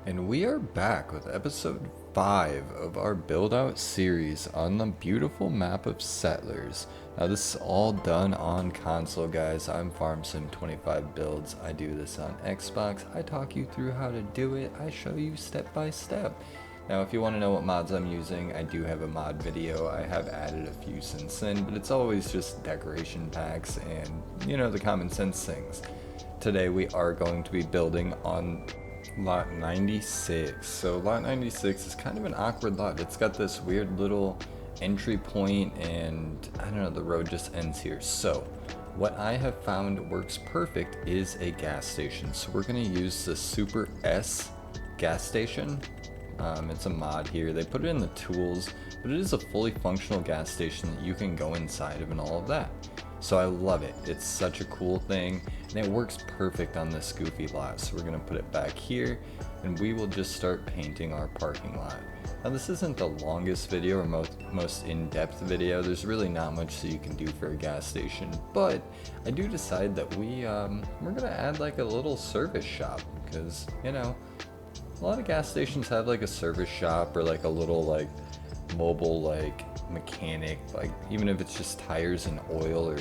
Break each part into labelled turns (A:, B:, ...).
A: And we are back with episode 5 of our build out series on the beautiful map of Settlers. Now this is all done on console, guys. I'm FarmSim25 Builds. I do this on Xbox. I talk you through how to do it. I show you step by step. Now if you want to know what mods I'm using, I do have a mod video. I have added a few since then, but it's always just decoration packs and, you know, the common sense things. Today we are going to be building on lot 96. So lot 96 is kind of an awkward lot. It's got this weird little entry point and I don't know, the road just ends here. So what I have found works perfect is a gas station. So we're going to use the Super S gas station. It's a mod here. They put it in the tools, but it is a fully functional gas station that you can go inside of and all of that. So I love it. It's such a cool thing and it works perfect on this goofy lot. So we're going to put it back here and we will just start painting our parking lot. Now this isn't the longest video or most in-depth video. There's really not much that you can do for a gas station, but I do decide that we're going to add like a little service shop because, you know, a lot of gas stations have like a service shop or like a little like mobile like mechanic, like even if it's just tires and oil or,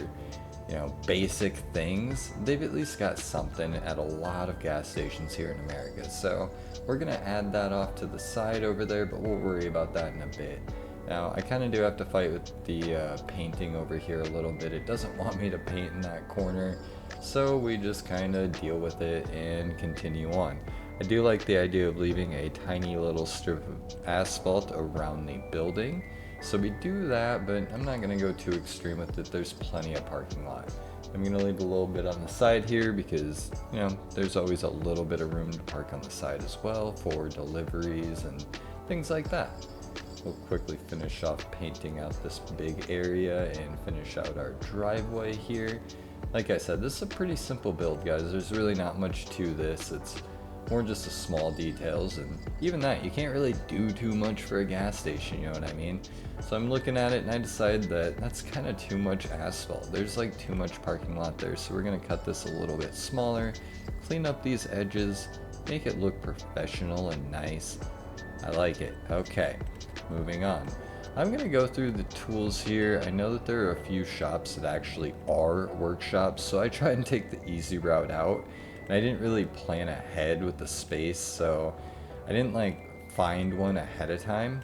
A: you know, basic things, they've at least got something at a lot of gas stations here in America. So we're gonna add that off to the side over there, but we'll worry about that in a bit. Now I kind of do have to fight with the painting over here a little bit. It doesn't want me to paint in that corner, so we just kind of deal with it and continue on. I do like the idea of leaving a tiny little strip of asphalt around the building. So we do that, but I'm not going to go too extreme with it. There's plenty of parking lot. I'm going to leave a little bit on the side here because, you know, there's always a little bit of room to park on the side as well for deliveries and things like that. We'll quickly finish off painting out this big area and finish out our driveway here. Like I said, this is a pretty simple build, guys. There's really not much to this. It's more just the small details, and even that, you can't really do too much for a gas station, you know what I mean? So I'm looking at it and I decided that that's kind of too much asphalt. There's like too much parking lot there, so we're going to cut this a little bit smaller, clean up these edges, make it look professional and nice. I like it. Okay, moving on. I'm going to go through the tools here. I know that there are a few shops that actually are workshops, so I try and take the easy route out. And I didn't really plan ahead with the space, so I didn't like find one ahead of time.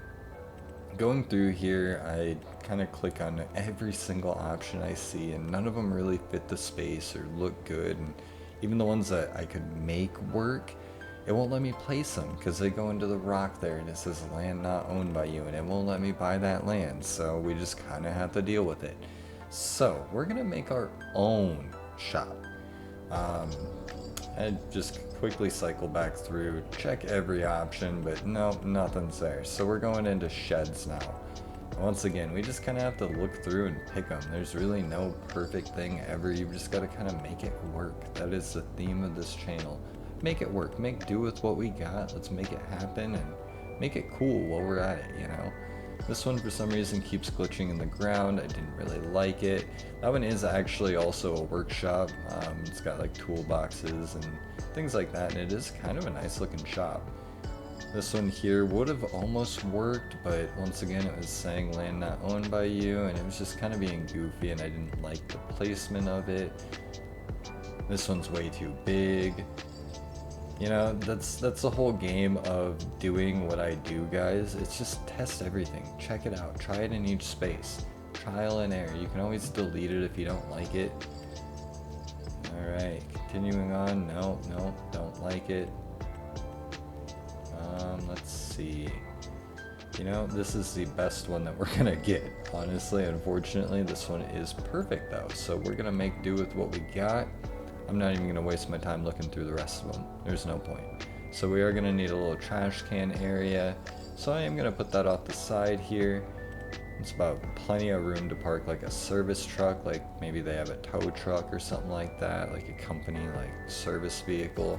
A: Going through here, I kind of click on every single option I see, and none of them really fit the space or look good. And even the ones that I could make work, it won't let me place them because they go into the rock there and it says land not owned by you, and it won't let me buy that land. So we just kind of have to deal with it. So we're gonna make our own shop. I just quickly cycle back through, check every option, but no, nothing's there. So we're going into sheds now. Once again, we just kind of have to look through and pick them. There's really no perfect thing ever. You've just got to kind of make it work. That is the theme of this channel. Make it work. Make do with what we got. Let's make it happen and make it cool while we're at it, you know? This one for some reason keeps glitching in the ground. I didn't really like it. That one is actually also a workshop. It's got like toolboxes and things like that, and it is kind of a nice looking shop. This one here would have almost worked, but once again it was saying land not owned by you, and it was just kind of being goofy and I didn't like the placement of it. This one's way too big. You know, that's the whole game of doing what I do, guys. It's just test everything. Check it out. Try it in each space. Trial and error. You can always delete it if you don't like it. Alright, continuing on. No, don't like it. Let's see. You know, this is the best one that we're gonna get. Honestly, unfortunately, this one is perfect though. So we're gonna make do with what we got. I'm not even going to waste my time looking through the rest of them. There's no point. So we are going to need a little trash can area. So I am going to put that off the side here. It's about plenty of room to park like a service truck, like maybe they have a tow truck or something like that, like a company like service vehicle.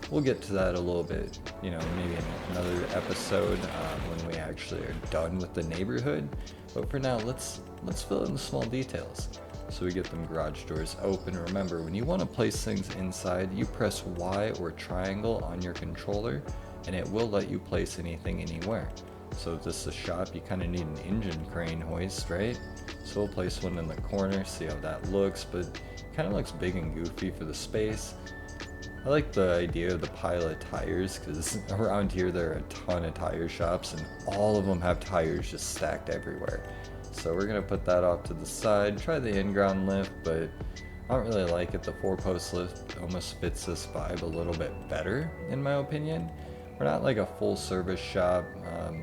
A: We'll get to that a little bit, you know, maybe in another episode when we actually are done with the neighborhood. But for now, let's fill in the small details. So we get them garage doors open. Remember, when you want to place things inside, you press Y or triangle on your controller and it will let you place anything anywhere. So if this is a shop, you kind of need an engine crane hoist, right? So we'll place one in the corner, see how that looks, but it kind of looks big and goofy for the space. I like the idea of the pile of tires, because around here there are a ton of tire shops and all of them have tires just stacked everywhere. So we're going to put that off to the side, try the in-ground lift, but I don't really like it. The 4-post lift almost fits this vibe a little bit better, in my opinion. We're not like a full service shop,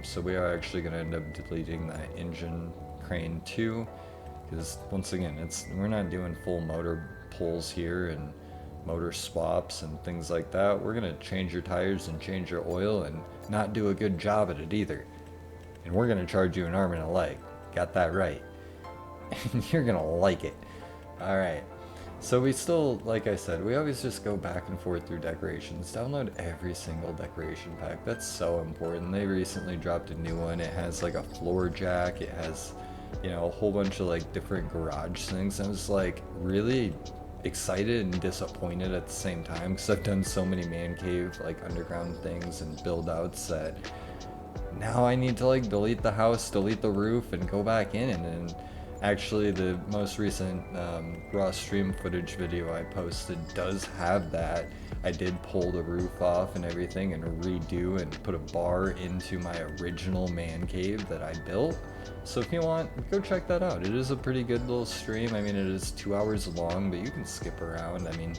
A: so we are actually going to end up deleting that engine crane too, because once again, we're not doing full motor pulls here and motor swaps and things like that. We're going to change your tires and change your oil and not do a good job at it either. And we're going to charge you an arm and a leg. Got that right. And you're going to like it. Alright. So we still, like I said, we always just go back and forth through decorations. Download every single decoration pack. That's so important. They recently dropped a new one. It has like a floor jack. It has, you know, a whole bunch of like different garage things. I was like really excited and disappointed at the same time, because I've done so many man cave like underground things and build outs that now I need to like delete the house, delete the roof, and go back in. And actually the most recent raw stream footage video I posted does have that. I did pull the roof off and everything and redo and put a bar into my original man cave that I built. So if you want, go check that out. It is a pretty good little stream. I mean, it is 2 hours long, but you can skip around. I mean,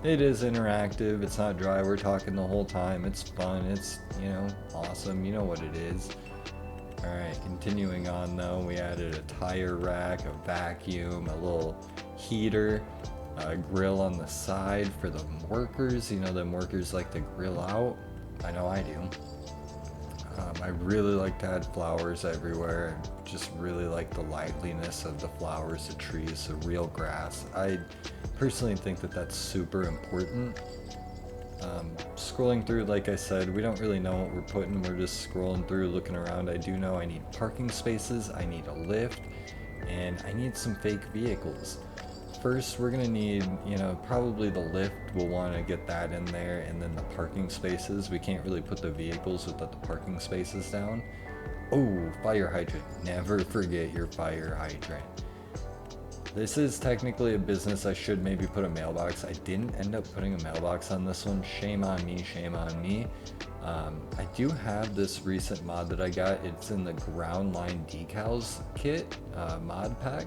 A: it is interactive. It's not dry. We're talking the whole time. It's fun. It's, you know, awesome. You know what it is. Alright, continuing on though, we added a tire rack, a vacuum, a little heater, a grill on the side for the workers. You know, them workers like to grill out. I know I do. I really like to add flowers everywhere. I just really like the liveliness of the flowers, the trees, the real grass. I personally think that that's super important. Scrolling through, like I said, we don't really know what we're putting. We're just scrolling through, looking around. I do know I need parking spaces, I need a lift, and I need some fake vehicles. First, we're gonna need, you know, probably the lift. We'll want to get that in there, and then the parking spaces. We can't really put the vehicles without the parking spaces down. Oh, fire hydrant. Never forget your fire hydrant. This is technically a business. I should maybe put a mailbox. I didn't end up putting a mailbox on this one. Shame on me, shame on me. I do have this recent mod that I got. It's in the ground line decals kit mod pack.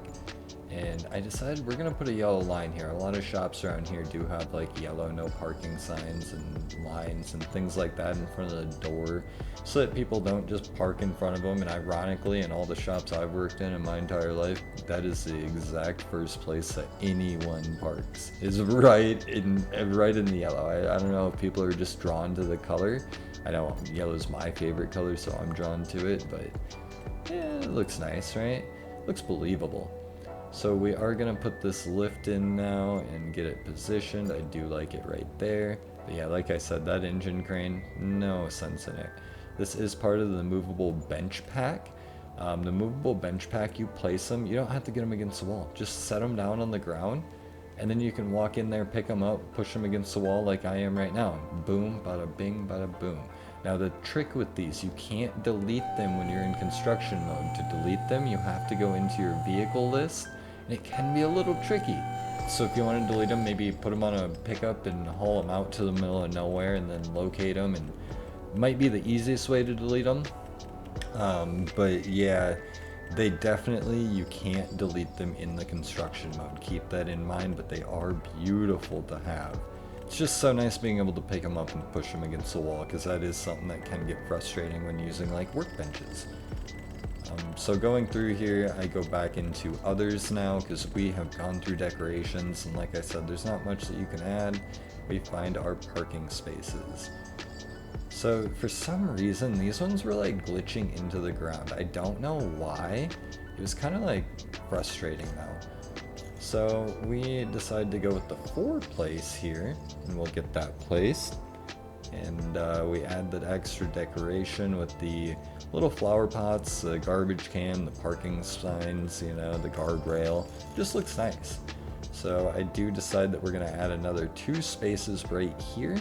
A: And I decided we're going to put a yellow line here. A lot of shops around here do have like yellow no parking signs and lines and things like that in front of the door, so that people don't just park in front of them. And ironically, in all the shops I've worked in my entire life, that is the exact first place that anyone parks, is right in the yellow. I don't know if people are just drawn to the color. I know yellow's my favorite color, so I'm drawn to it, but yeah, it looks nice, right? Looks believable. So we are going to put this lift in now and get it positioned. I do like it right there. But yeah, like I said, that engine crane, no sense in it. This is part of the movable bench pack. The movable bench pack, you place them, you don't have to get them against the wall. Just set them down on the ground, and then you can walk in there, pick them up, push them against the wall like I am right now. Boom, bada bing, bada boom. Now the trick with these, you can't delete them when you're in construction mode. To delete them, you have to go into your vehicle list. It can be a little tricky. So if you want to delete them, maybe put them on a pickup and haul them out to the middle of nowhere and then locate them, and it might be the easiest way to delete them. But yeah, they definitely, you can't delete them in the construction mode. Keep that in mind, but they are beautiful to have. It's just so nice being able to pick them up and push them against the wall, because that is something that can get frustrating when using like workbenches. So going through here, I go back into others now, because we have gone through decorations, and like I said, there's not much that you can add. We find our parking spaces. So for some reason, these ones were like glitching into the ground. I don't know why. It was kind of like frustrating though. So we decided to go with the 4 place here, and we'll get that placed. And we add that extra decoration with the little flower pots, the garbage can, the parking signs, you know, the guardrail. Just looks nice. So I do decide that we're going to add another 2 spaces right here.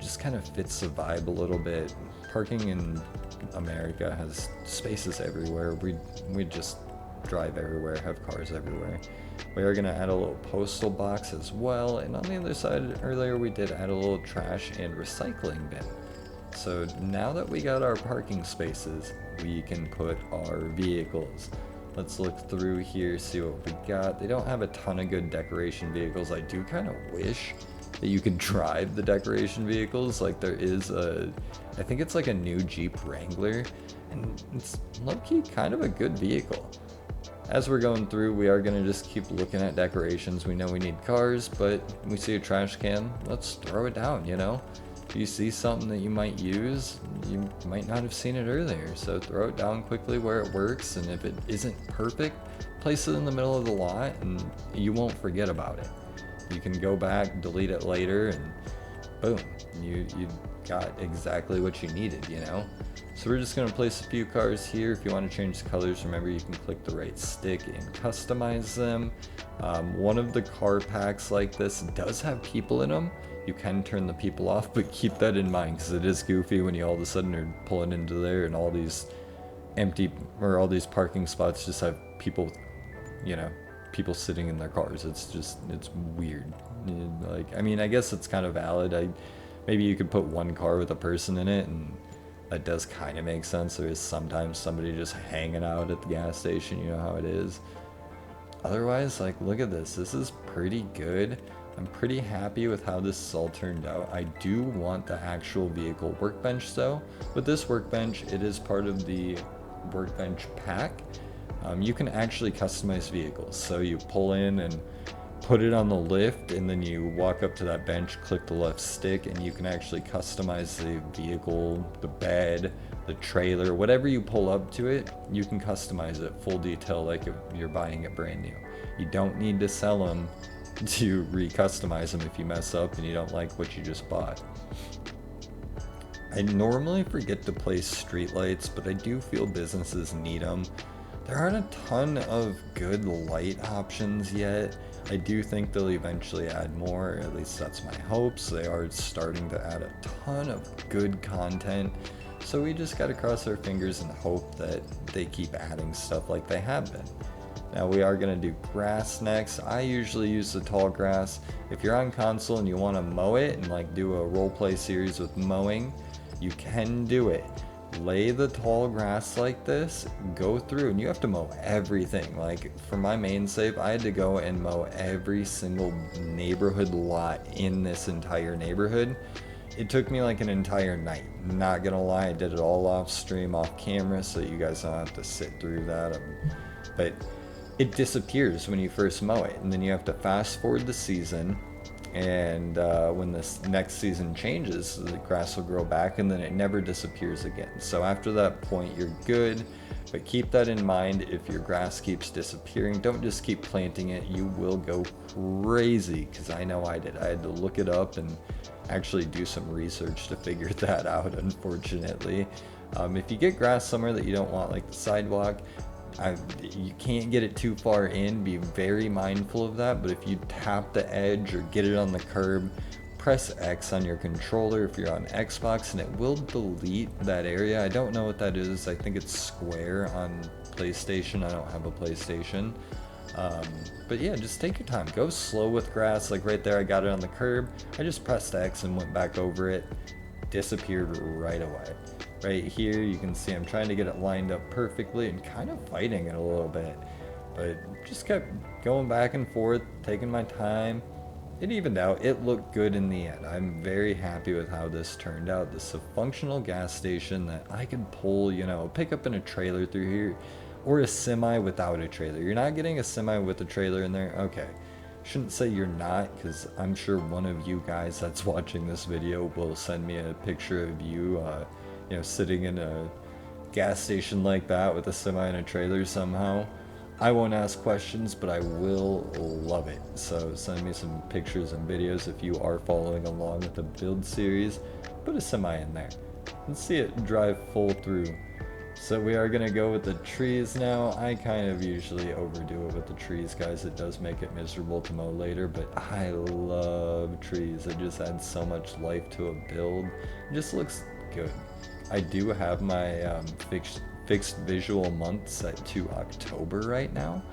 A: just kind of fits the vibe a little bit. Parking in America has spaces everywhere. We just drive everywhere, have cars everywhere. We are going to add a little postal box as well, and on the other side earlier we did add a little trash and recycling bin. So now that we got our parking spaces, we can put our vehicles. Let's look through here, see what we got. They don't have a ton of good decoration vehicles. I do kind of wish that you could drive the decoration vehicles. Like there is I think it's like a new Jeep Wrangler, and it's low-key kind of a good vehicle. As we're going through, we are going to just keep looking at decorations. We know we need cars, but we see a trash can, let's throw it down, you know? If you see something that you might use, you might not have seen it earlier, so throw it down quickly where it works, and if it isn't perfect, place it in the middle of the lot and you won't forget about it. You can go back, delete it later, and boom, you got exactly what you needed, you know? So we're just going to place a few cars here. If you want to change the colors, remember you can click the right stick and customize them. One of the car packs like this does have people in them. You can turn the people off, but keep that in mind because it is goofy when you all of a sudden are pulling into there and all these empty, or all these parking spots just have people, you know, people sitting in their cars. It's weird. Like, I mean, I guess it's kind of valid. Maybe you could put one car with a person in it, and that does kind of make sense. There is sometimes somebody just hanging out at the gas station, you know how it is. Otherwise, like, look at this. This is pretty good. I'm pretty happy with how this all turned out. I do want the actual vehicle workbench though. With this workbench, it is part of the workbench pack. You can actually customize vehicles. So you pull in and put it on the lift, and then you walk up to that bench, click the left stick, and you can actually customize the vehicle, the bed, the trailer, whatever you pull up to it, you can customize it full detail like if you're buying it brand new. You don't need to sell them to re-customize them if you mess up and you don't like what you just bought. I normally forget to place streetlights, but I do feel businesses need them. There aren't a ton of good light options yet. I do think they'll eventually add more, or at least that's my hopes. They are starting to add a ton of good content, so we just gotta cross our fingers and hope that they keep adding stuff like they have been. Now we are going to do grass next. I usually use the tall grass. If you're on console and you want to mow it and like do a roleplay series with mowing, you can do it. Lay the tall grass like this, go through, and you have to mow everything. Like for my main save, I had to go and mow every single neighborhood lot in this entire neighborhood. It took me like an entire night. Not gonna lie, I did it all off stream, off camera, so you guys don't have to sit through that. But it disappears when you first mow it, and then you have to fast forward the season, and when this next season changes, the grass will grow back, and then it never disappears again. So after that point, you're good, but keep that in mind. If your grass keeps disappearing, don't just keep planting it. You will go crazy, because I know I did. I had to look it up and actually do some research to figure that out, unfortunately. If you get grass somewhere that you don't want, like the sidewalk, you can't get it too far in. Be very mindful of that. But if you tap the edge or get it on the curb, press X on your controller if you're on Xbox, and it will delete that area. I don't know what that is. I think it's square on PlayStation. I don't have a PlayStation. But yeah, just take your time. Go slow with grass. Like right there, I got it on the curb. I just pressed X and went back over it. Disappeared right away. Right here, you can see I'm trying to get it lined up perfectly and kind of fighting it a little bit. But just kept going back and forth, taking my time. It evened out. It looked good in the end. I'm very happy with how this turned out. This is a functional gas station that I could pull, you know, pick up in a trailer through here, or a semi without a trailer. You're not getting a semi with a trailer in there? Okay. Shouldn't say you're not, because I'm sure one of you guys that's watching this video will send me a picture of you, you know, sitting in a gas station like that with a semi and a trailer somehow. I won't ask questions, but I will love it. So send me some pictures and videos if you are following along with the build series. Put a semi in there. Let's see it drive full through. So we are gonna go with the trees now. I kind of usually overdo it with the trees, guys. It does make it miserable to mow later, but I love trees. It just adds so much life to a build. It just looks good. I do have my fixed visual month set to October right now.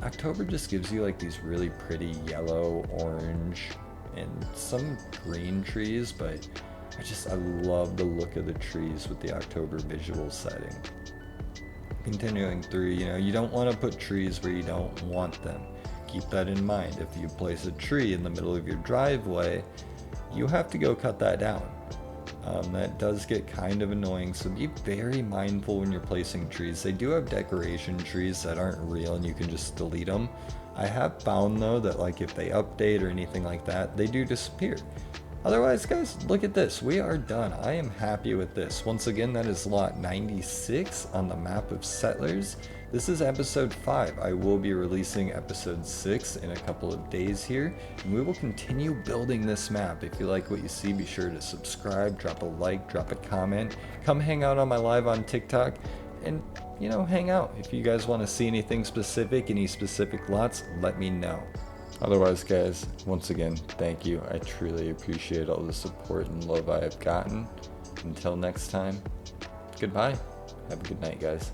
A: October just gives you like these really pretty yellow, orange, and some green trees, but I love the look of the trees with the October visual setting. Continuing through, you don't want to put trees where you don't want them. Keep that in mind. If you place a tree in the middle of your driveway, you have to go cut that down. That does get kind of annoying, so be very mindful when you're placing trees. They do have decoration trees that aren't real and you can just delete them. I have found though that like if they update or anything like that, they do disappear. Otherwise, guys, look at this. We are done. I am happy with this. Once again, that is lot 96 on the map of Settlers. This is episode 5. I will be releasing episode 6 in a couple of days here, and we will continue building this map. If you like what you see, be sure to subscribe, drop a like, drop a comment, come hang out on my live on TikTok, and, hang out. If you guys want to see anything specific, any specific lots, let me know. Otherwise, guys, once again, thank you. I truly appreciate all the support and love I have gotten. Until next time, goodbye. Have a good night, guys.